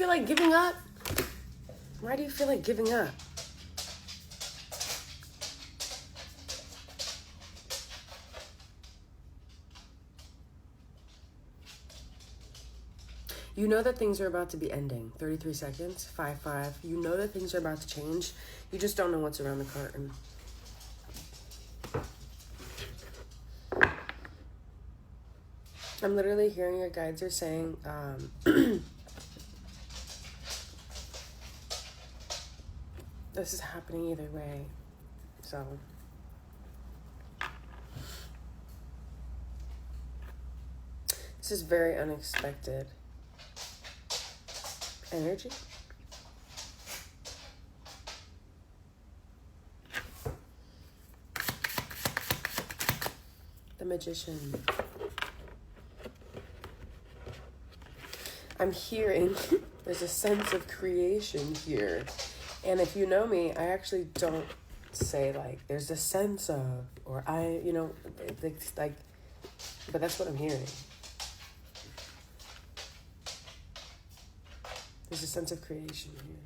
feel like giving up? Why do you feel like giving up? You know that things are about to be ending. 33 seconds, 5-5. You know that things are about to change. You just don't know what's around the curtain. I'm literally hearing your guides are saying, this is happening either way. So this is very unexpected energy. The Magician. I'm hearing there's a sense of creation here. And if you know me, I actually don't say like there's a sense of, or I, you know, it's like, but that's what I'm hearing. There's a sense of creation here.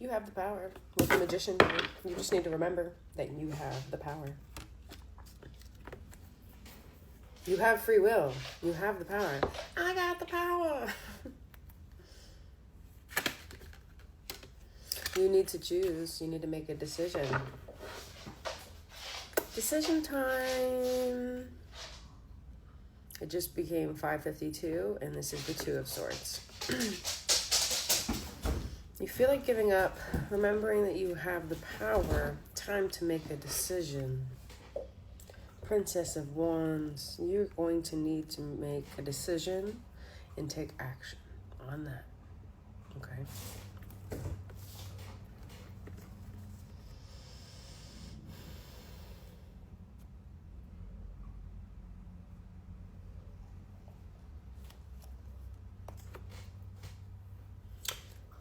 You have the power. With the Magician, you just need to remember that you have the power. You have free will. You have the power. I got the power. You need to choose. You need to make a decision. Decision time. It just became 5:52, and this is the Two of Swords. You feel like giving up, remembering that you have the power. Time to make a decision. Princess of Wands, you're going to need to make a decision and take action on that. Okay?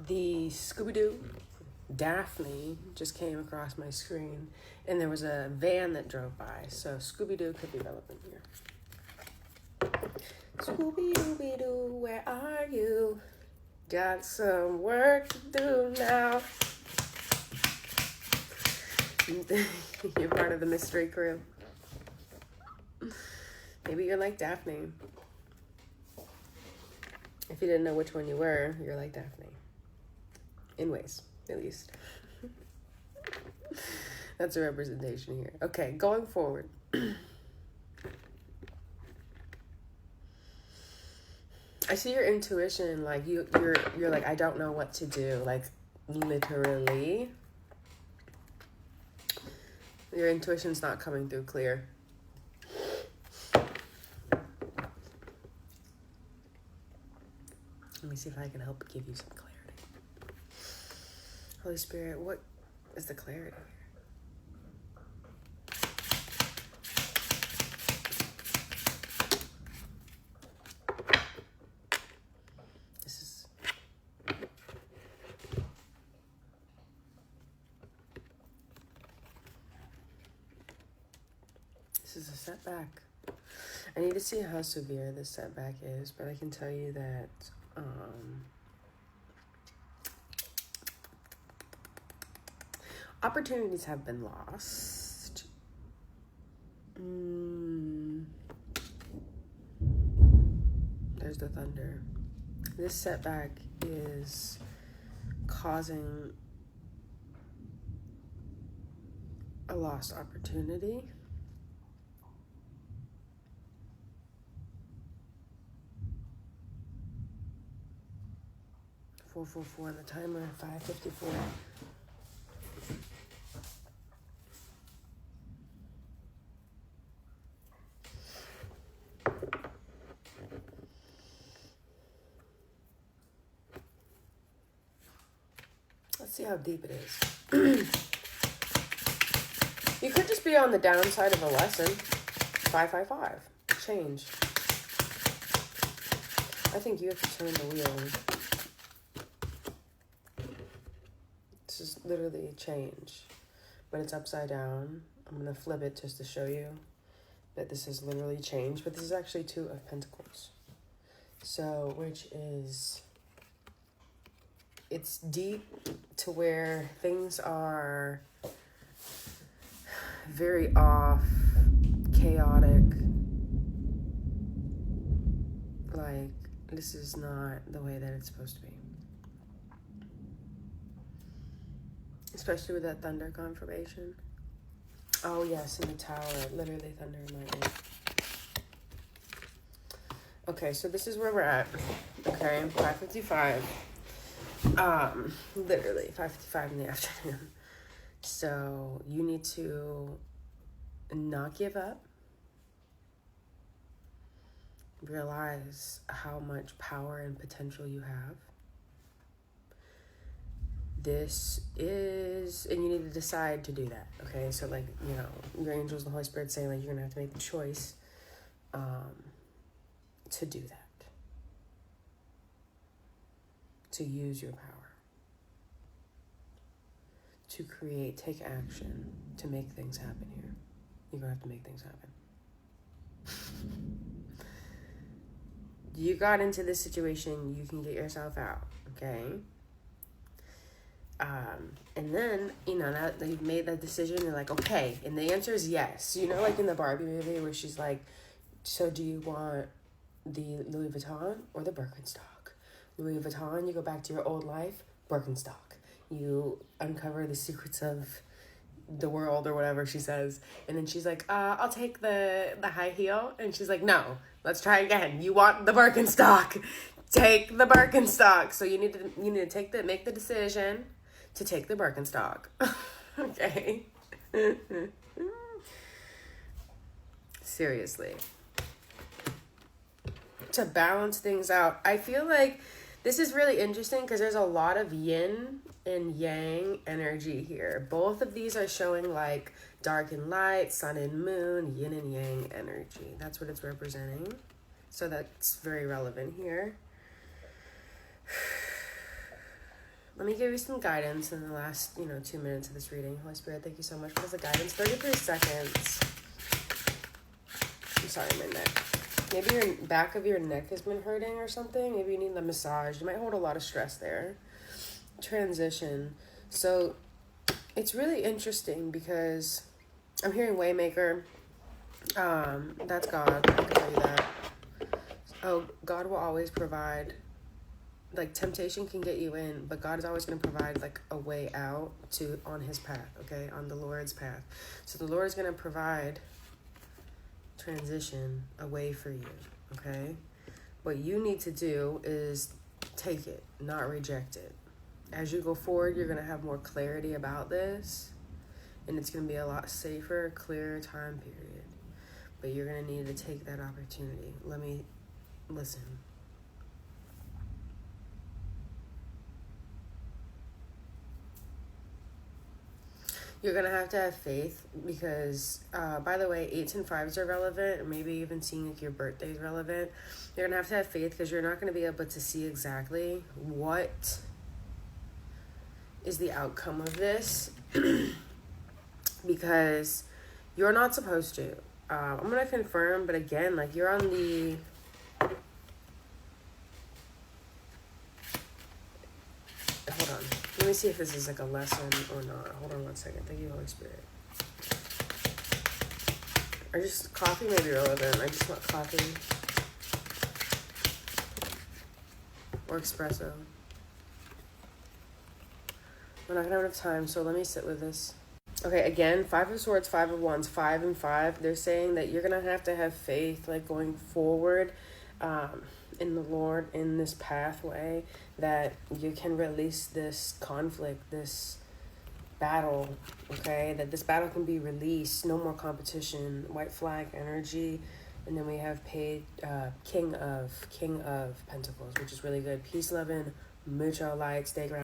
The Scooby-Doo Daphne just came across my screen, and there was a van that drove by, so Scooby-Doo could be relevant here. Scooby-Doo, where are you? Got some work to do now. You're part of the mystery crew. Maybe you're like Daphne. If you didn't know which one you were, you're like Daphne. In ways, at least. That's a representation here. Okay, going forward. I see your intuition, like you're like, I don't know what to do, like literally. Your intuition's not coming through clear. Let me see if I can help give you some clarity. Holy Spirit, what is the clarity here? This is a setback. I need to see how severe this setback is, but I can tell you that opportunities have been lost. There's the thunder. This setback is causing a lost opportunity. .444 on the timer, 5:54. Let's see how deep it is. You could just be on the downside of a lesson. 555. Change. I think you have to turn the wheel. This is literally a change. but it's upside down. I'm going to flip it just to show you that this has literally changed, but this is actually 2 of Pentacles. So, which is, it's deep to where things are very off, chaotic. Like, this is not the way that it's supposed to be. Especially with that thunder confirmation. Oh, yes, in the tower. Literally thunder and lightning. Okay, so this is where we're at. Okay, 5:55. Literally 5:55 in the afternoon. So you need to not give up. Realize how much power and potential you have. This is, and you need to decide to do that, okay? So, like, you know, your angels and the Holy Spirit saying, like, you're going to have to make the choice to do that. To use your power. To create, take action, to make things happen here. You're going to have to make things happen. You got into this situation, you can get yourself out, okay? And then, you know, now that you've made that decision, you're like, okay. And the answer is yes. You know, like in the Barbie movie where she's like, so do you want the Louis Vuitton or the Birkenstock? Louis Vuitton, you go back to your old life. Birkenstock, you uncover the secrets of the world or whatever she says. And then she's like, I'll take the high heel. And she's like, no, let's try again. You want the Birkenstock. Take the Birkenstock. So you need to make the decision to take the Birkenstock. Okay. Seriously. To balance things out. I feel like this is really interesting because there's a lot of yin and yang energy here. Both of these are showing like dark and light, sun and moon, yin and yang energy. That's what it's representing. So that's very relevant here. Let me give you some guidance in the last, 2 minutes of this reading. Holy Spirit, thank you so much for the guidance. 33 seconds. I'm sorry, my neck. Maybe your back of your neck has been hurting or something. Maybe you need a massage. You might hold a lot of stress there. Transition. So it's really interesting because I'm hearing Waymaker. That's God. I can tell you that. Oh, God will always provide. Like, temptation can get you in, but God is always going to provide, like, a way out on his path, okay? On the Lord's path. So the Lord's going to provide transition, a way for you, okay? What you need to do is take it, not reject it. As you go forward, you're going to have more clarity about this, and it's going to be a lot safer, clearer time period. But you're going to need to take that opportunity. Listen. You're going to have faith because, by the way, 8s and 5s are relevant, or maybe even seeing if your birthday is relevant. You're going to have faith because you're not going to be able to see exactly what is the outcome of this because you're not supposed to. I'm going to confirm, but again, like, you're on the... Hold on. Let me see if this is like a lesson or not. Hold on 1 second. Thank you, Holy Spirit. Or just coffee may be relevant. I just want coffee. Or espresso. We're not going to have enough time, so let me sit with this. Okay, again, 5 of Swords, 5 of Wands, 5 and 5. They're saying that you're going to have faith, like, going forward in the Lord, in this pathway, that you can release this conflict, this battle, okay? That this battle can be released, no more competition, white flag energy. And then we have King of Pentacles, which is really good. Peace, love, and mucho light. Stay grounded.